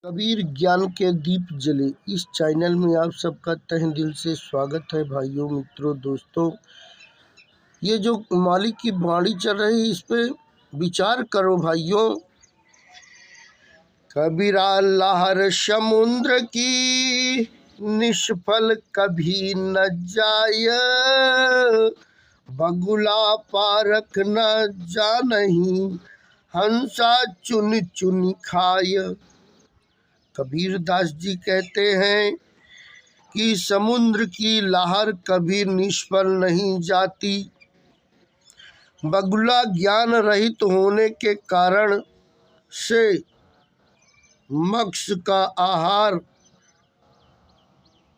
कबीर ज्ञान के दीप जले इस चैनल में आप सबका तहे दिल से स्वागत है। भाइयों, मित्रों, दोस्तों, ये जो मालिक की वाणी चल रही है इस पे विचार करो भाइयों। कबीरा लहर समुद्र की निष्फल कभी न जाय, बगुला पारख न जानही हंसा चुन चुन खाय। कबीर दास जी कहते हैं कि समुद्र की लहर कभी निष्फल नहीं जाती। बगुला ज्ञान रहित होने के कारण से मत्स्य का आहार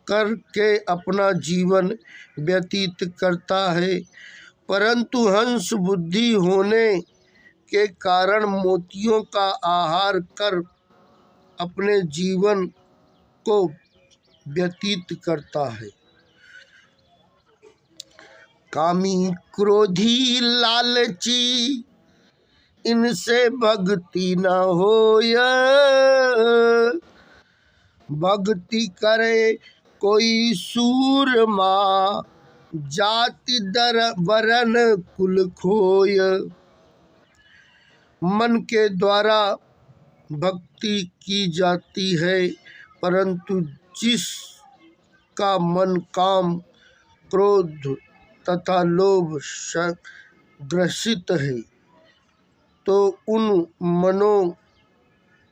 करके अपना जीवन व्यतीत करता है, परंतु हंस बुद्धि होने के कारण मोतियों का आहार कर अपने जीवन को व्यतीत करता है। कामी क्रोधी लालची इनसे भक्ति न होय, भक्ति करे कोई सूरमा जाति दर वरन कुल खोय। मन के द्वारा भक्ति की जाती है, परंतु जिसका मन काम, क्रोध तथा लोभ से ग्रसित है तो उन मनों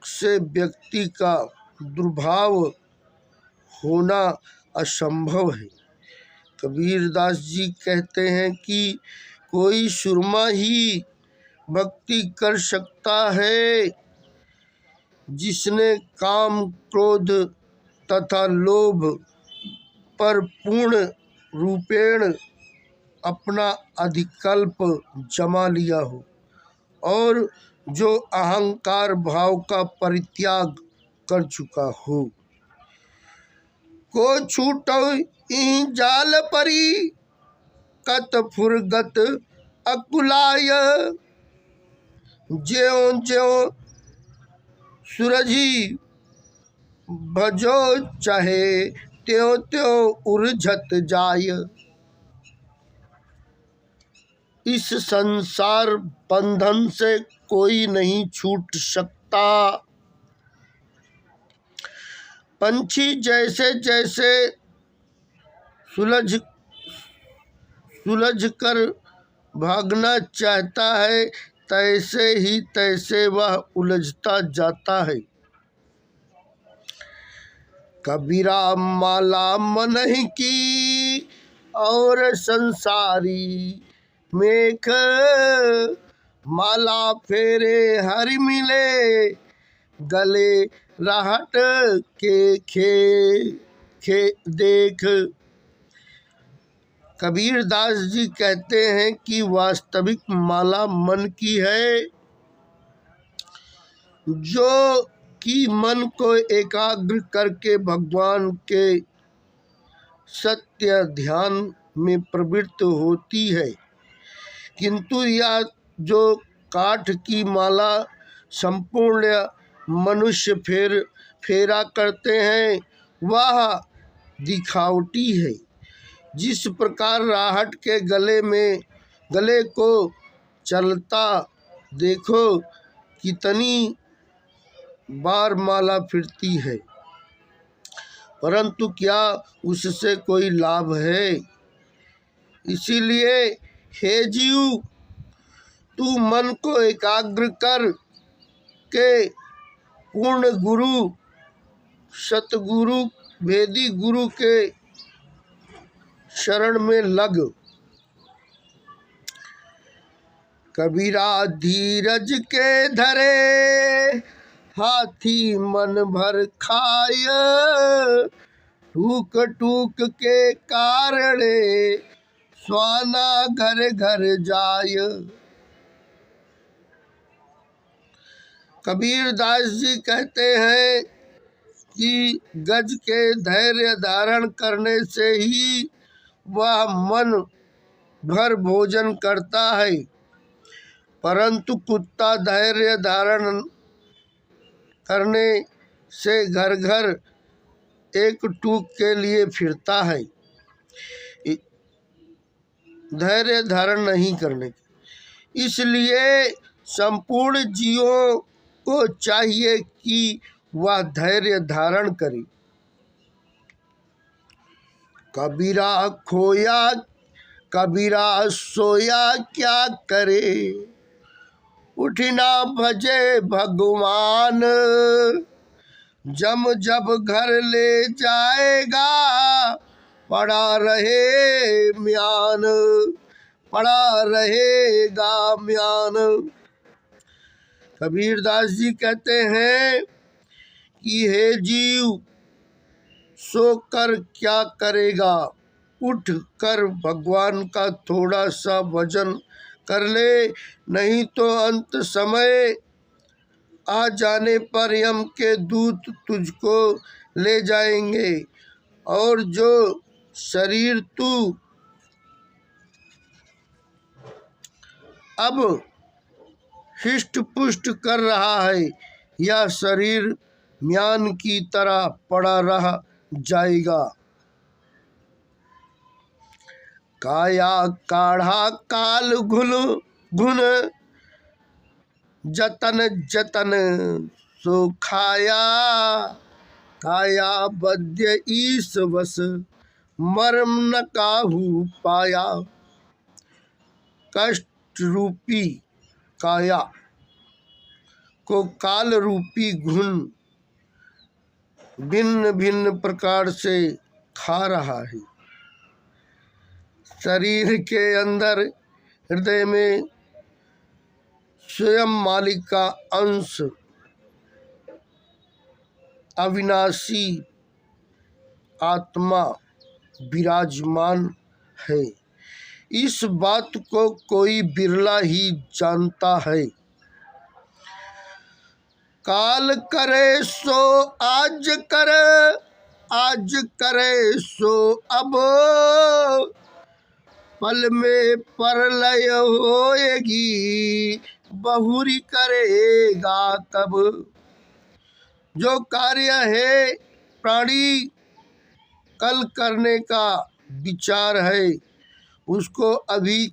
से व्यक्ति का दुर्भाव होना असंभव है। कबीर दास जी कहते हैं कि कोई सुरमा ही भक्ति कर सकता है जिसने काम, क्रोध तथा लोभ पर पूर्ण रूपेण अपना अधिकल्प जमा लिया हो और जो अहंकार भाव का परित्याग कर चुका हो। को छूटो ई जाल परी कत फुरगत अकुलाय, ज्यों ज्यों सूरजी भजो चाहे त्यों त्यों उलझत जाय। इस संसार बंधन से कोई नहीं छूट सकता। पंछी जैसे जैसे सुलझ कर भागना चाहता है तैसे ही तैसे वह उलझता जाता है। कबीरा माला मनहि की और संसारी मेघ, माला फेरे हरि मिले गले रहट के देख। कबीर दास जी कहते हैं कि वास्तविक माला मन की है, जो कि मन को एकाग्र करके भगवान के सत्य ध्यान में प्रवृत्त होती है। किंतु यह जो काठ की माला संपूर्ण मनुष्य फेरा करते हैं वह दिखावटी है। जिस प्रकार राहट के गले को चलता देखो कितनी बार माला फिरती है, परंतु क्या उससे कोई लाभ है। इसीलिए हे जीव, तू मन को एकाग्र कर के पूर्ण गुरु, सतगुरु, भेदी गुरु के शरण में लग। कबीरा धीरज के धरे हाथी मन भर खाय, टूक टूक के कारणे स्वाना घर घर जाय। कबीर दास जी कहते हैं कि गज के धैर्य धारण करने से ही वह मन भर भोजन करता है, परंतु कुत्ता धैर्य धारण करने से घर घर एक टूक के लिए फिरता है, धैर्य धारण नहीं करने की। इसलिए संपूर्ण जीवों को चाहिए कि वह धैर्य धारण करे। कबीरा खोया कबीरा सोया क्या करे, उठना भजे भगवान, जम जब घर ले जाएगा पड़ा रहे म्यान, पड़ा रहेगा म्यान। कबीर दास जी कहते हैं कि हे जीव, सोकर क्या करेगा, उठ कर भगवान का थोड़ा सा भजन कर ले, नहीं तो अंत समय आ जाने पर यम के दूत तुझको ले जाएंगे, और जो शरीर तू अब हिष्ट पुष्ट कर रहा है, यह शरीर म्यान की तरह पड़ा रह जाएगा। काया काढ़ा काल घुन घुन, जतन जतन सो खाया, काया बद्य ईस वस, मर्म न काहू पाया। कष्ट रूपी काया को काल रूपी घुन भिन्न भिन्न प्रकार से खा रहा है। शरीर के अंदर हृदय में स्वयं मालिक का अंश अविनाशी आत्मा विराजमान है। इस बात को कोई बिरला ही जानता है। काल करे सो आज कर, आज करे सो अब, पल में परलय होएगी, बहुरी करेगा तब। जो कार्य है प्राणी कल करने का विचार है, उसको अभी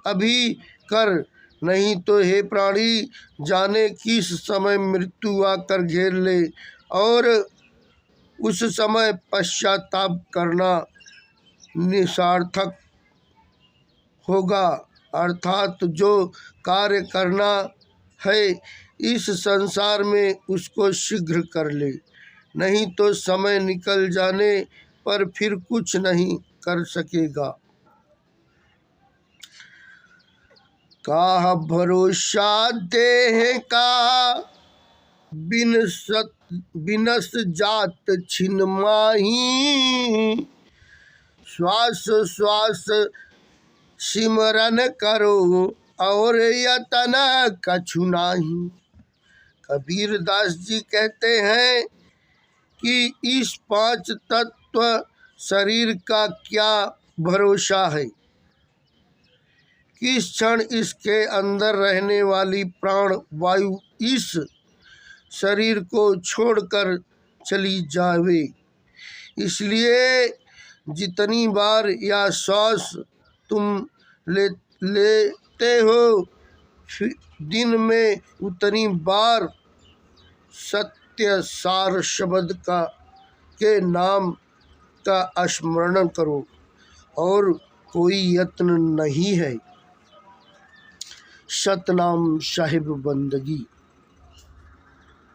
अभी कर, नहीं तो हे प्राणी, जाने किस समय मृत्यु आकर घेर ले, और उस समय पश्चाताप करना निसार्थक होगा। अर्थात जो कार्य करना है इस संसार में उसको शीघ्र कर ले, नहीं तो समय निकल जाने पर फिर कुछ नहीं कर सकेगा। काह भरोसा देह का, बिनस जात छिन माही, श्वास श्वास सिमरन करो, और यतन कछु नाही। कबीर दास जी कहते हैं कि इस पांच तत्व शरीर का क्या भरोसा है, किस क्षण इसके अंदर रहने वाली प्राण वायु इस शरीर को छोड़कर चली जावे। इसलिए जितनी बार यह श्वास तुम लेते हो, दिन में उतनी बार सत्य सार शब्द के नाम का स्मरण करो, और कोई यत्न नहीं है। सतनाम साहिब बंदगी।